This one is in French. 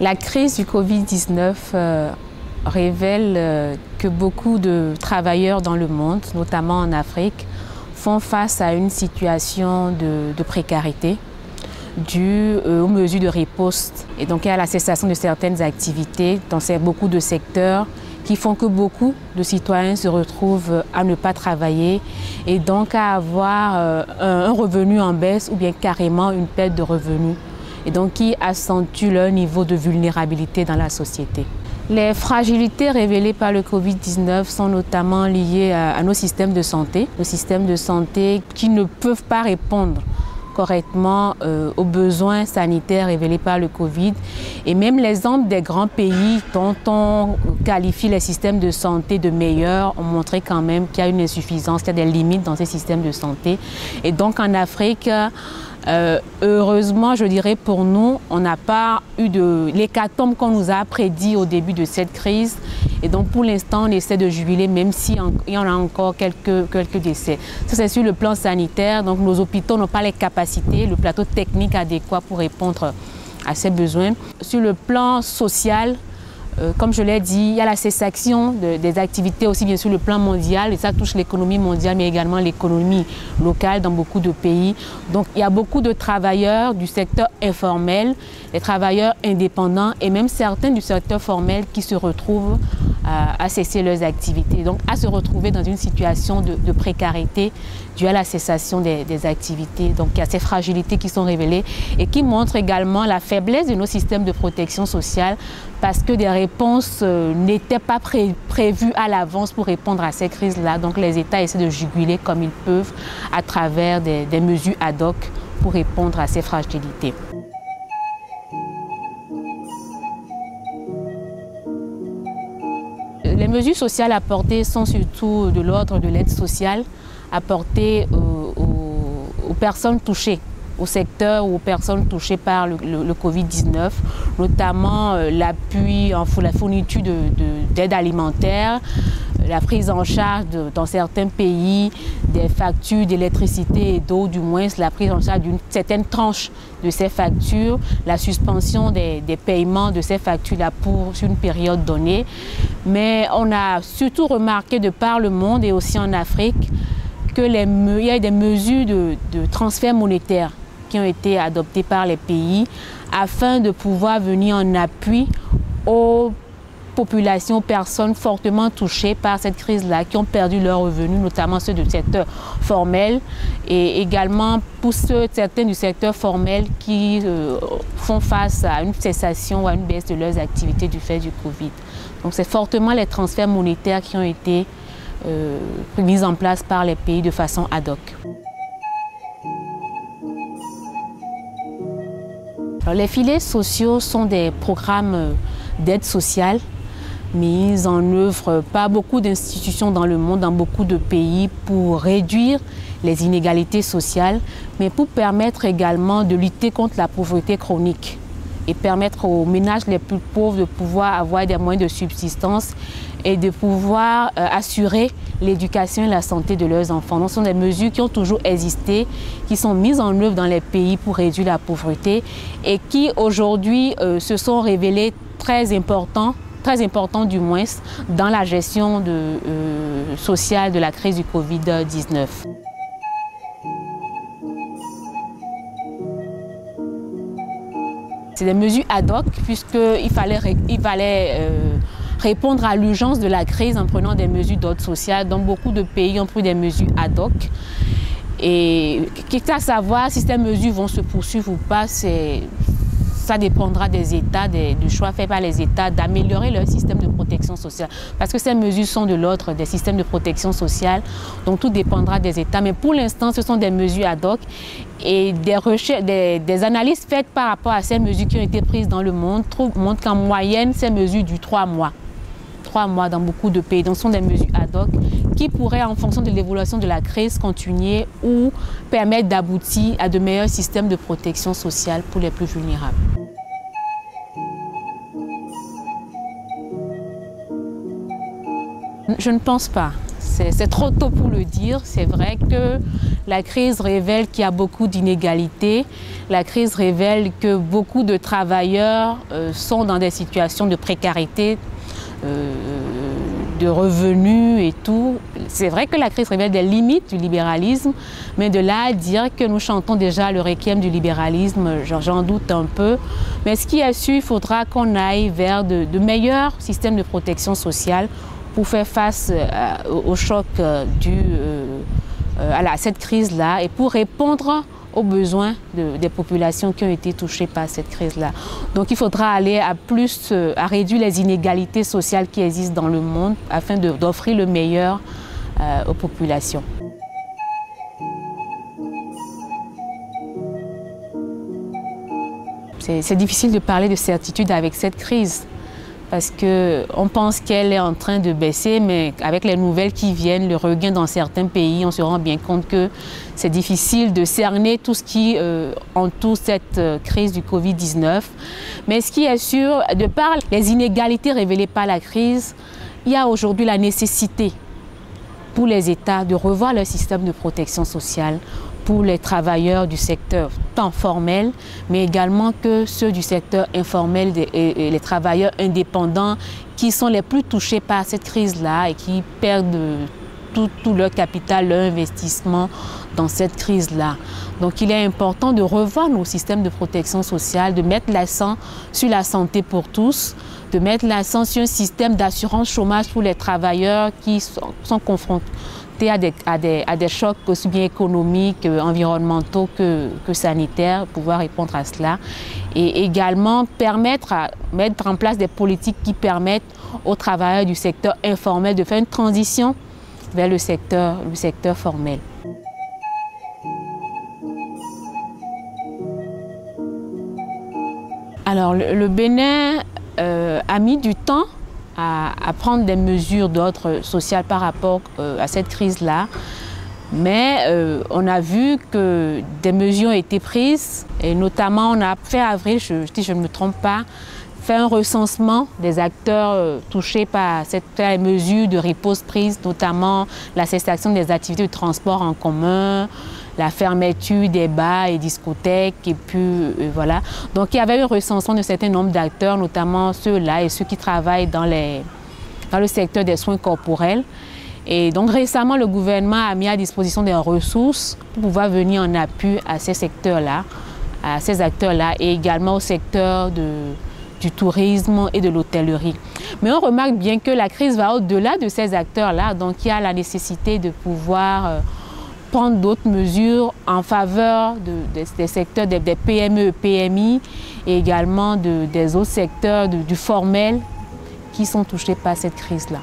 La crise du Covid-19 révèle que beaucoup de travailleurs dans le monde, notamment en Afrique, font face à une situation de précarité due aux mesures de riposte et donc à la cessation de certaines activités dans beaucoup de secteurs qui font que beaucoup de citoyens se retrouvent à ne pas travailler et donc à avoir un revenu en baisse ou bien carrément une perte de revenus et donc qui accentue leur niveau de vulnérabilité dans la société. Les fragilités révélées par le Covid-19 sont notamment liées à nos systèmes de santé qui ne peuvent pas répondre correctement aux besoins sanitaires révélés par le Covid. Et même l'exemple des grands pays dont on qualifie les systèmes de santé de meilleurs ont montré quand même qu'il y a une insuffisance, qu'il y a des limites dans ces systèmes de santé. Et donc en Afrique, heureusement, je dirais pour nous, on n'a pas eu de l'hécatombe qu'on nous a prédit au début de cette crise. Et donc pour l'instant, on essaie de jubiler même s'il y en a encore quelques décès. Ça c'est sur le plan sanitaire, donc nos hôpitaux n'ont pas les capacités, le plateau technique adéquat pour répondre à ces besoins. Sur le plan social, comme je l'ai dit, il y a la cessation des activités aussi bien sur le plan mondial et ça touche l'économie mondiale mais également l'économie locale dans beaucoup de pays. Donc il y a beaucoup de travailleurs du secteur informel, des travailleurs indépendants et même certains du secteur formel qui se retrouvent à cesser leurs activités, donc à se retrouver dans une situation de précarité due à la cessation des activités. Donc il y a ces fragilités qui sont révélées et qui montrent également la faiblesse de nos systèmes de protection sociale parce que des réponses n'étaient pas prévues à l'avance pour répondre à ces crises-là. Donc les États essaient de juguler comme ils peuvent à travers des mesures ad hoc pour répondre à ces fragilités. Les mesures sociales apportées sont surtout de l'ordre de l'aide sociale apportée aux personnes touchées, au secteur ou aux personnes touchées par le Covid-19, notamment l'appui, la fourniture d'aide alimentaire, la prise en charge dans certains pays des factures d'électricité et d'eau, du moins la prise en charge d'une certaine tranche de ces factures, la suspension des paiements de ces factures-là sur une période donnée. Mais on a surtout remarqué de par le monde et aussi en Afrique qu'il y a des mesures de transfert monétaire qui ont été adoptées par les pays afin de pouvoir venir en appui aux populations, personnes fortement touchées par cette crise-là, qui ont perdu leurs revenus, notamment ceux du secteur formel et également pour certains du secteur formel qui font face à une cessation ou à une baisse de leurs activités du fait du Covid. Donc c'est fortement les transferts monétaires qui ont été mis en place par les pays de façon ad hoc. Alors, les filets sociaux sont des programmes d'aide sociale mis en œuvre par beaucoup d'institutions dans le monde, dans beaucoup de pays, pour réduire les inégalités sociales, mais pour permettre également de lutter contre la pauvreté chronique et permettre aux ménages les plus pauvres de pouvoir avoir des moyens de subsistance et de pouvoir assurer l'éducation et la santé de leurs enfants. Donc, ce sont des mesures qui ont toujours existé, qui sont mises en œuvre dans les pays pour réduire la pauvreté et qui aujourd'hui se sont révélées très importantes du moins, dans la gestion sociale de la crise du Covid-19. C'est des mesures ad hoc puisqu'il fallait répondre à l'urgence de la crise en prenant des mesures d'ordre social. Donc beaucoup de pays ont pris des mesures ad hoc. Et quitte à savoir si ces mesures vont se poursuivre ou pas, ça dépendra des États, du choix fait par les États d'améliorer leur système de protection sociale. Parce que ces mesures sont de l'ordre des systèmes de protection sociale, donc tout dépendra des États. Mais pour l'instant, ce sont des mesures ad hoc et des analyses faites par rapport à ces mesures qui ont été prises dans le monde montrent qu'en moyenne, ces mesures durent 3 mois. 3 mois dans beaucoup de pays. Donc ce sont des mesures ad hoc qui pourraient, en fonction de l'évolution de la crise, continuer ou permettre d'aboutir à de meilleurs systèmes de protection sociale pour les plus vulnérables. Je ne pense pas. c'est trop tôt pour le dire. C'est vrai que la crise révèle qu'il y a beaucoup d'inégalités. La crise révèle que beaucoup de travailleurs sont dans des situations de précarité, de revenus et tout. C'est vrai que la crise révèle des limites du libéralisme, mais de là à dire que nous chantons déjà le requiem du libéralisme, j'en doute un peu. Mais ce qui est sûr, il faudra qu'on aille vers de meilleurs systèmes de protection sociale pour faire face au choc à cette crise-là et pour répondre aux besoins des populations qui ont été touchées par cette crise-là. Donc il faudra aller à réduire les inégalités sociales qui existent dans le monde afin d'offrir le meilleur aux populations. C'est difficile de parler de certitude avec cette crise, parce qu'on pense qu'elle est en train de baisser, mais avec les nouvelles qui viennent, le regain dans certains pays, on se rend bien compte que c'est difficile de cerner tout ce qui entoure cette crise du Covid-19. Mais ce qui est sûr, de par les inégalités révélées par la crise, il y a aujourd'hui la nécessité pour les États de revoir leur système de protection sociale pour les travailleurs du secteur tant formel, mais également que ceux du secteur informel et les travailleurs indépendants qui sont les plus touchés par cette crise-là et qui perdent tout leur capital, leur investissement dans cette crise-là. Donc il est important de revoir nos systèmes de protection sociale, de mettre l'accent sur la santé pour tous, de mettre l'accent sur un système d'assurance chômage pour les travailleurs qui sont confrontés à des chocs aussi bien économiques, environnementaux que sanitaires, pouvoir répondre à cela. Et également mettre en place des politiques qui permettent aux travailleurs du secteur informel de faire une transition vers le secteur formel. Alors le Bénin a mis du temps à prendre des mesures d'ordre social par rapport à cette crise-là. Mais on a vu que des mesures ont été prises, et notamment on a fait avril, si je ne me trompe pas, fait un recensement des acteurs touchés par cette mesure de riposte prise, notamment la cessation des activités de transport en commun, la fermeture des bars et discothèques, et puis voilà. Donc il y avait un recensement d'un certain nombre d'acteurs, notamment ceux-là et ceux qui travaillent dans le secteur des soins corporels. Et donc récemment, le gouvernement a mis à disposition des ressources pour pouvoir venir en appui à ces secteurs-là, à ces acteurs-là, et également au secteur du tourisme et de l'hôtellerie. Mais on remarque bien que la crise va au-delà de ces acteurs-là, donc il y a la nécessité de pouvoir prendre d'autres mesures en faveur des secteurs des PME et PMI et également des autres secteurs du formel qui sont touchés par cette crise-là.